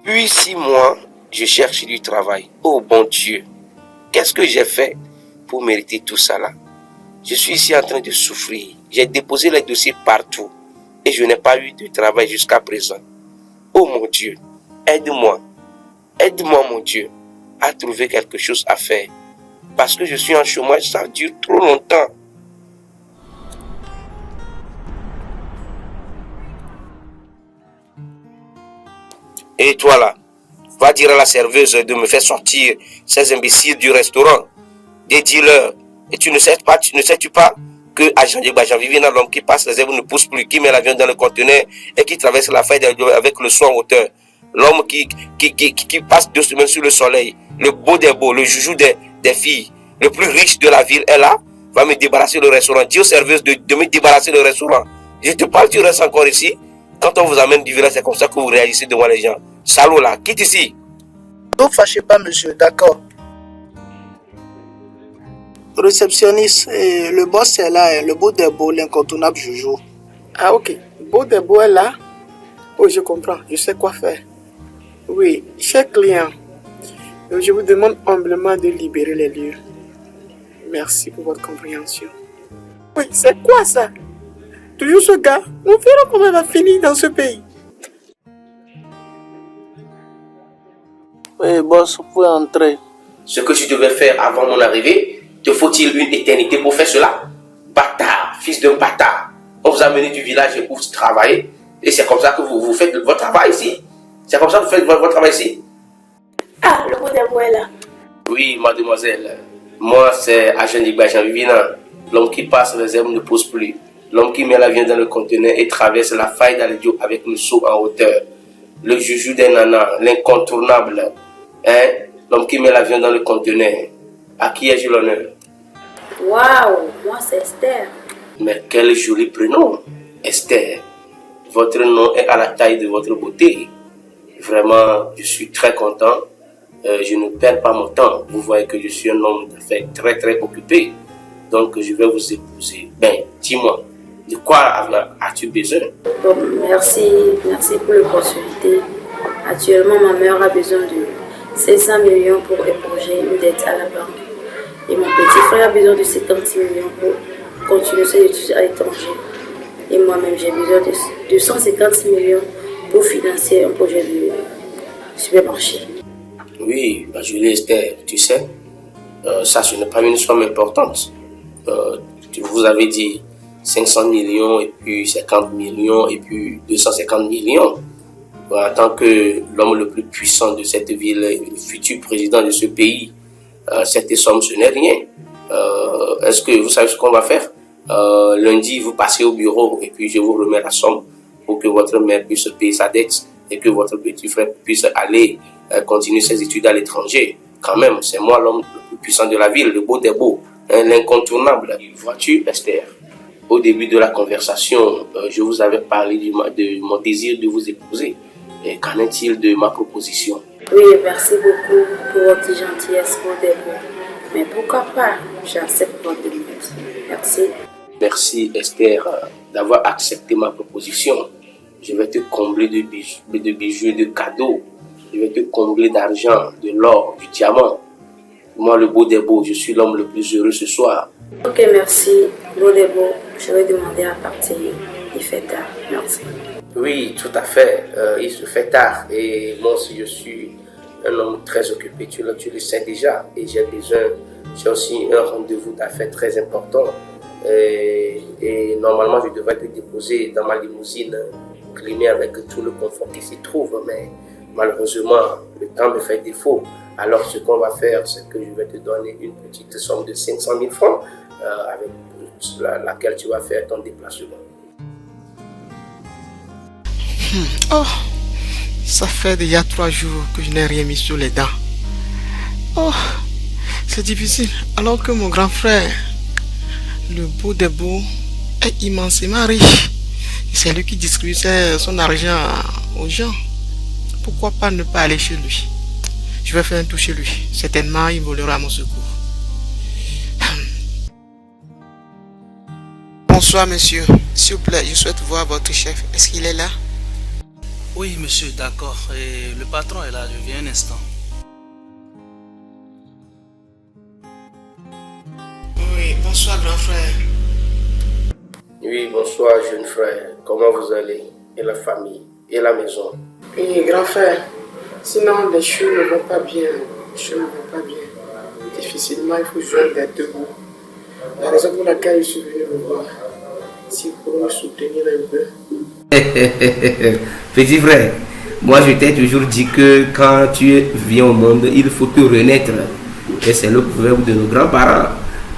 Depuis 6 mois, je cherche du travail. Oh bon Dieu, qu'est-ce que j'ai fait pour mériter tout ça là? Je suis ici en train de souffrir. J'ai déposé les dossiers partout et je n'ai pas eu de travail jusqu'à présent. Oh mon Dieu, aide-moi. Aide-moi mon Dieu à trouver quelque chose à faire. Parce que je suis en chômage, ça dure trop longtemps. Et toi là, va dire à la serveuse de me faire sortir ces imbéciles du restaurant. Dis-leur. Et tu ne sais pas que agent Vivina, l'homme qui passe les herbes ne pousse plus, qui met l'avion dans le conteneur et qui traverse la faille avec le son en hauteur. L'homme qui passe 2 semaines sur le soleil, le beau des beaux, le joujou des filles, le plus riche de la ville est là, va me débarrasser le restaurant. Dis aux serveuses de me débarrasser le restaurant. Je te parle, tu restes encore ici. Quand on vous amène du village, c'est comme ça que vous réagissez devant les gens. Salaud là, quitte ici. Ne vous fâchez pas, monsieur, d'accord. Réceptionniste, le boss est là, le beau des beaux, l'incontournable Joujou. Ah ok, beau des beaux est là. Oh, je comprends, je sais quoi faire. Oui, cher client, je vous demande humblement de libérer les lieux. Merci pour votre compréhension. Oui, c'est quoi ça? Toujours ce gars? Nous verrons comment il va finir dans ce pays. Oui, boss, vous pouvez entrer. Ce que tu devais faire avant mon arrivée, te faut-il une éternité pour faire cela? Bâtard, fils d'un bâtard. On vous a amené du village pour travailler. Et c'est comme ça que vous faites votre travail ici. C'est comme ça que vous faites votre travail ici. Ah, le beau des beaux est là. Oui, mademoiselle. Moi, c'est agent Vivina. L'homme qui passe les herbes ne pousse plus. L'homme qui met l'avion dans le conteneur et traverse la faille d'Aledio avec le seau en hauteur. Le joujou des nanas, l'incontournable. Hein? L'homme qui met l'avion dans le conteneur. À qui ai-je l'honneur? Waouh, moi c'est Esther. Mais quel joli prénom, Esther. Votre nom est à la taille de votre beauté. Vraiment, je suis très content. Je ne perds pas mon temps. Vous voyez que je suis un homme d'affaires très très occupé. Donc je vais vous épouser. Ben, dis-moi, de quoi as-tu besoin? Bon, merci pour l'opportunité. Actuellement, ma mère a besoin de 500 millions pour éponger une dette à la banque. Et mon petit frère a besoin de 70 millions pour continuer ses études à l'étranger. Et moi-même, j'ai besoin de 150 millions pour financer un projet de supermarché. Oui, Julie Esther, tu sais, ça ce n'est pas une somme importante. Vous avez dit 500 millions et puis 50 millions et puis 250 millions. En tant que l'homme le plus puissant de cette ville, le futur président de ce pays, cette somme ce n'est rien. Est-ce que vous savez ce qu'on va faire? Lundi, vous passez au bureau et puis je vous remets la somme pour que votre mère puisse payer sa dette et que votre petit frère puisse aller continuer ses études à l'étranger. Quand même, c'est moi l'homme le plus puissant de la ville, le beau des beaux, l'incontournable. Vois-tu, Esther, au début de la conversation, je vous avais parlé de mon désir de vous épouser. Et qu'en est-il de ma proposition? Oui, merci beaucoup pour votre gentillesse, beau des beaux. Mais pourquoi pas? J'accepte votre demande. Merci. Merci Esther d'avoir accepté ma proposition. Je vais te combler de bijoux, de cadeaux. Je vais te combler d'argent, de l'or, du diamant. Moi, le beau des beaux, je suis l'homme le plus heureux ce soir. Ok, merci. Beau des beaux, je vais demander à partir. Il fait tard. Merci. Oui, tout à fait. Il se fait tard. Et moi aussi, je suis un homme très occupé. Tu le sais déjà. Et j'ai aussi un rendez-vous d'affaires très important. Et normalement, je devrais te déposer dans ma limousine clinée avec tout le confort qui s'y trouve. Mais malheureusement, le temps me fait défaut. Alors, ce qu'on va faire, c'est que je vais te donner une petite somme de 500 000 francs avec laquelle tu vas faire ton déplacement. Oh, ça fait déjà 3 jours que je n'ai rien mis sur les dents. Oh, c'est difficile. Alors que mon grand frère, le beau des beaux, est immensément riche. C'est lui qui distribuait son argent aux gens. Pourquoi pas ne pas aller chez lui? Je vais faire un tour chez lui. Certainement, il volera à mon secours. Bonsoir, monsieur. S'il vous plaît, je souhaite voir votre chef. Est-ce qu'il est là? Oui, monsieur, d'accord. Et le patron est là, je viens un instant. Oui, bonsoir grand frère. Oui, bonsoir jeune frère. Comment vous allez? Et la famille? Et la maison? Oui, grand frère. Sinon, les choses ne vont pas bien. Les choses ne vont pas bien. Difficilement, il faut joindre les deux bouts. La raison pour laquelle je suis venu vous voir, si vous pouvez me soutenir un peu. Petit frère, moi je t'ai toujours dit que quand tu viens au monde, il faut te renaître. Et c'est le proverbe de nos grands-parents.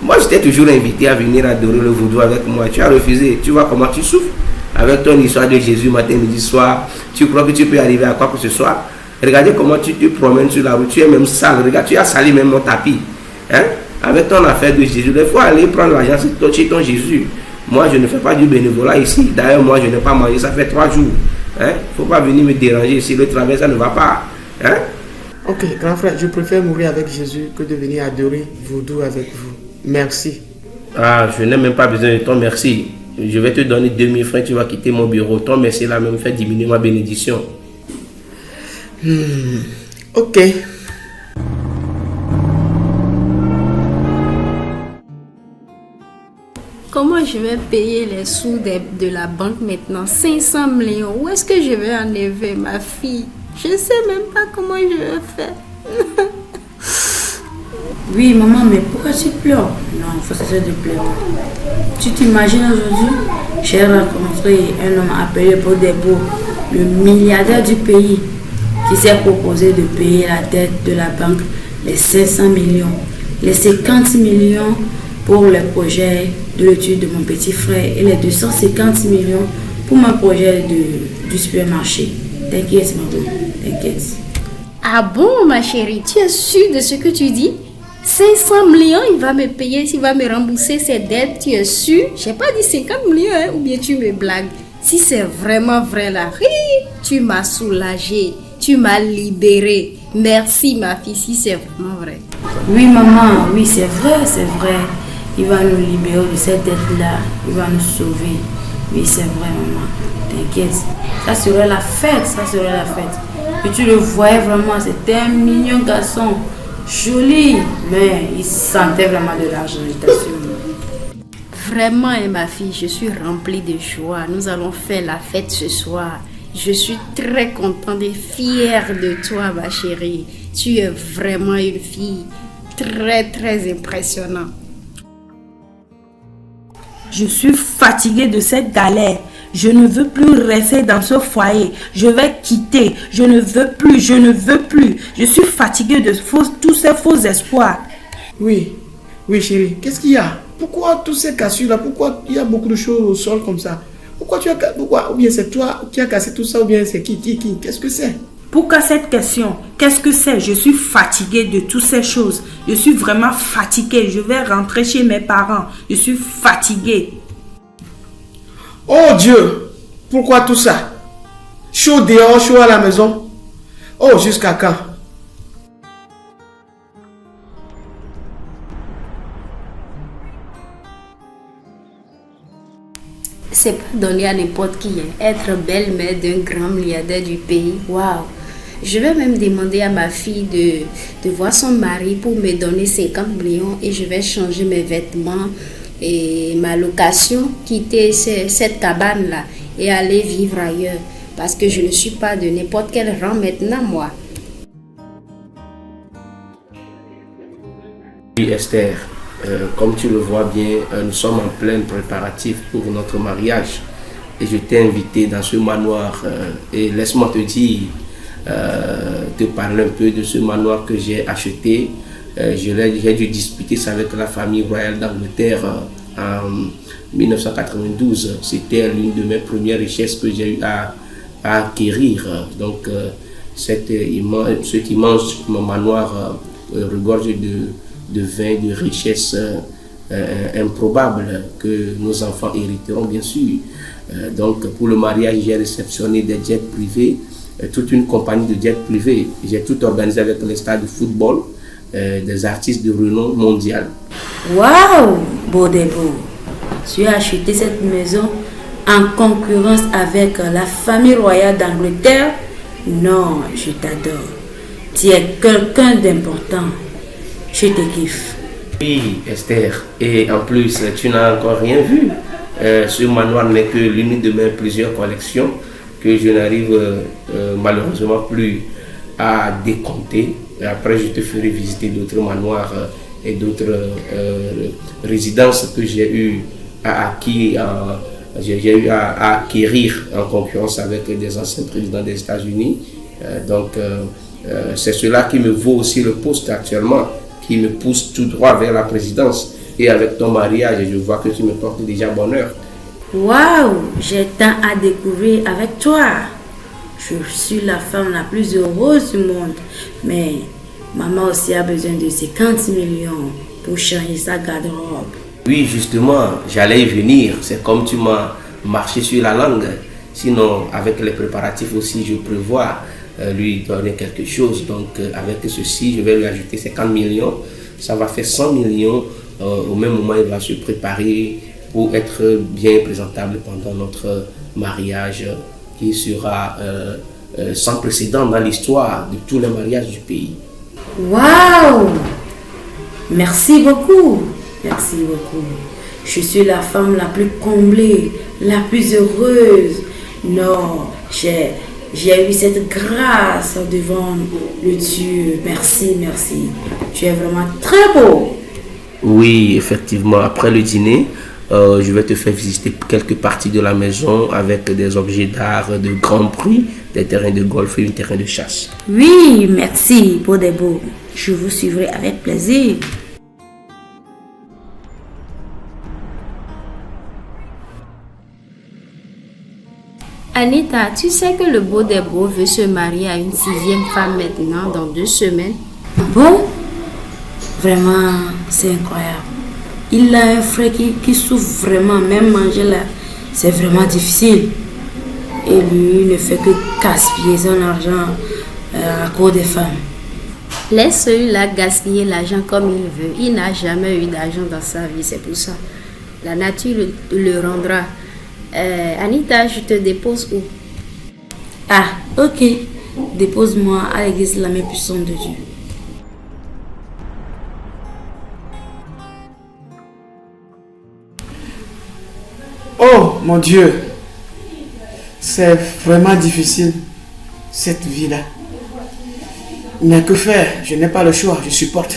Moi je t'ai toujours invité à venir adorer le vaudou avec moi. Tu as refusé. Tu vois comment tu souffres. Avec ton histoire de Jésus matin, midi, soir, tu crois que tu peux arriver à quoi que ce soit? Regardez comment tu te promènes sur la route. Tu es même sale. Regarde, tu as sali même mon tapis. Hein? Avec ton affaire de Jésus, il faut aller prendre l'argent chez ton Jésus. Moi, je ne fais pas du bénévolat ici. D'ailleurs, moi, je n'ai pas mangé. Ça fait 3 jours. Il ne faut pas venir me déranger ici. Le travail, ça ne va pas. Hein? Ok, grand frère, je préfère mourir avec Jésus que de venir adorer vaudou avec vous. Merci. Ah, je n'ai même pas besoin de ton merci. Je vais te donner 2000 francs. Tu vas quitter mon bureau. Ton merci là me fait diminuer ma bénédiction. Ok. Comment je vais payer les sous de la banque maintenant? 500 millions. Où est-ce que je vais enlever ma fille? Je ne sais même pas comment je vais faire. Oui, maman, mais pourquoi tu pleures? Non, il faut cesser de pleurer. Tu t'imagines aujourd'hui, j'ai rencontré un homme appelé Bodebo, le milliardaire du pays, qui s'est proposé de payer la dette de la banque, les 500 millions, les 50 millions pour le projet de l'étude de mon petit frère et les 250 millions pour mon projet du supermarché. T'inquiète, maman, t'inquiète. Ah bon, ma chérie, tu es sûre de ce que tu dis? 500 millions, il va me payer, il va me rembourser ses dettes, tu es sûre? Je n'ai pas dit 50 millions, hein, ou bien tu me blagues. Si c'est vraiment vrai là, tu m'as soulagée, tu m'as libérée. Merci ma fille, si c'est vraiment vrai. Oui maman, oui c'est vrai, c'est vrai. Il va nous libérer de cette dette-là, il va nous sauver. Oui c'est vrai maman, t'inquiète. Ça serait la fête, ça serait la fête. Et tu le voyais vraiment, c'était un mignon garçon. Joli, mais il sentait vraiment de l'argent, je t'assure. Vraiment, ma fille, je suis remplie de joie. Nous allons faire la fête ce soir. Je suis très contente et fière de toi, ma chérie. Tu es vraiment une fille très, très impressionnante. Je suis fatiguée de cette galère. Je ne veux plus rester dans ce foyer. Je vais quitter. Je ne veux plus. Je ne veux plus. Je suis fatiguée de tous ces faux espoirs. Oui, oui chérie, qu'est-ce qu'il y a? Pourquoi tous ces cassures là? Pourquoi il y a beaucoup de choses au sol comme ça? Pourquoi ou bien c'est toi qui as cassé tout ça ou bien c'est qui? Qu'est-ce que c'est? Pourquoi cette question? Qu'est-ce que c'est? Je suis fatiguée de toutes ces choses. Je suis vraiment fatiguée. Je vais rentrer chez mes parents. Je suis fatiguée. Oh Dieu! Pourquoi tout ça? Chaud dehors, chaud à la maison. Oh, jusqu'à quand? C'est pas donné à n'importe qui. Être belle-mère d'un grand milliardaire du pays. Waouh! Je vais même demander à ma fille de voir son mari pour me donner 50 millions et je vais changer mes vêtements et ma location, quitter cette cabane-là et aller vivre ailleurs. Parce que je ne suis pas de n'importe quel rang maintenant, moi. Oui, Esther, comme tu le vois bien, nous sommes en plein préparatif pour notre mariage. Et je t'ai invité dans ce manoir. Et laisse-moi te dire, te parler un peu de ce manoir que j'ai acheté. J'ai dû discuter ça avec la famille royale d'Angleterre en 1992. C'était l'une de mes premières richesses que j'ai eu à acquérir. Donc, cet immense manoir regorge de vins, de richesses improbables que nos enfants hériteront bien sûr. Donc, pour le mariage, j'ai réceptionné des jets privés, toute une compagnie de jets privés. J'ai tout organisé avec les stades de football. Des artistes de renom mondial. Waouh, Bodebo, tu as acheté cette maison en concurrence avec la famille royale d'Angleterre. Non, je t'adore. Tu es quelqu'un d'important. Je te kiffe. Oui, Esther. Et en plus, tu n'as encore rien vu. Ce manoir n'est que l'une de mes plusieurs collections que je n'arrive malheureusement plus à décompter. Et après, je te ferai visiter d'autres manoirs et d'autres résidences que j'ai eu à acquérir en concurrence avec des anciens présidents des États-Unis. C'est cela qui me vaut aussi le poste actuellement, qui me pousse tout droit vers la présidence. Et avec ton mariage, je vois que tu me portes déjà bonheur. Waouh, j'ai tant à découvrir avec toi. Je suis la femme la plus heureuse du monde. Mais maman aussi a besoin de 50 millions pour changer sa garde-robe. Oui, justement, j'allais y venir. C'est comme tu m'as marché sur la langue. Sinon, avec les préparatifs aussi, je prévois lui donner quelque chose. Donc, avec ceci, je vais lui ajouter 50 millions. Ça va faire 100 millions. Au même moment, il va se préparer pour être bien présentable pendant notre mariage qui sera sans précédent dans l'histoire de tous les mariages du pays. Waouh! Merci beaucoup. Merci beaucoup. Je suis la femme la plus comblée, la plus heureuse. Non, j'ai eu cette grâce devant le Dieu. Merci, merci. Tu es vraiment très beau. Oui, effectivement. Après le dîner, je vais te faire visiter quelques parties de la maison avec des objets d'art de grand prix, des terrains de golf et un terrain de chasse. Oui, merci, beau des beaux. Je vous suivrai avec plaisir. Anita, tu sais que le beau des beaux veut se marier à une 6e femme maintenant dans 2 semaines. Bon? Vraiment, c'est incroyable. Il a un frère qui souffre vraiment, même manger là, c'est vraiment difficile. Et lui ne fait que gaspiller son argent à cause des femmes. Laisse celui-là gaspiller l'argent comme il veut. Il n'a jamais eu d'argent dans sa vie, c'est pour ça. La nature le rendra. Anita, je te dépose où? Ah, ok. Dépose-moi à l'église la main puissante de Dieu. Oh mon Dieu, c'est vraiment difficile cette vie-là. Mais que faire? Je n'ai pas le choix, je supporte.